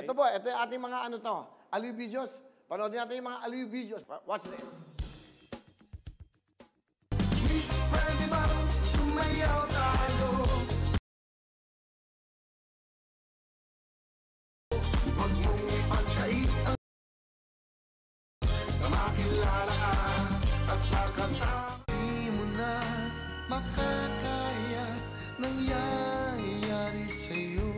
Ito po, ito yung ating mga ano to, aliw videos. Panoodin natin yung mga aliw videos. Watch this. Pwede bang sumayaw tayo? Huwag mong ipagkait ang na makilala ka at makasama. Hindi mo na makakaya nangyayari sa'yo.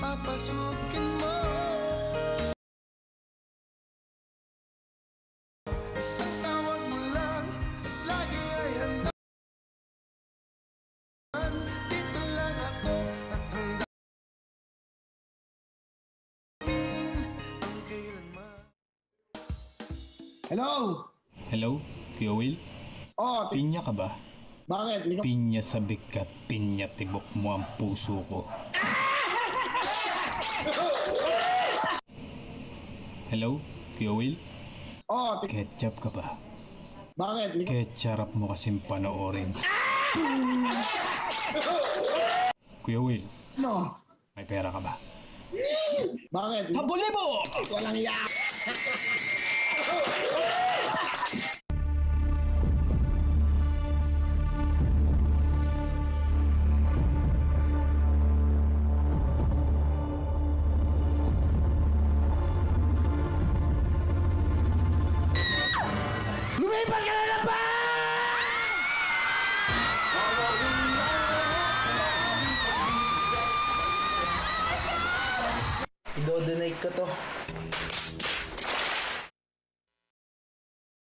Papasukin mo. Sa tawag mo lang, lagi ay handa. Dito lang ako at handa ang kailanman. Hello? Hello, Kuya Will? Oh, Pinya ka ba? bakit? Hindi ka... Pinya sa bigat, pinya tibok mo ang puso ko. Hello, Kuya Will? Oh, Ketchup ka ba? bakit? Hindi ka... Ketchup mo kasing panoorin. Kuya Will, No. may pera ka ba? Bakit? 10,000! Walang iya. Lumipat ka na ba? I-donate ko to.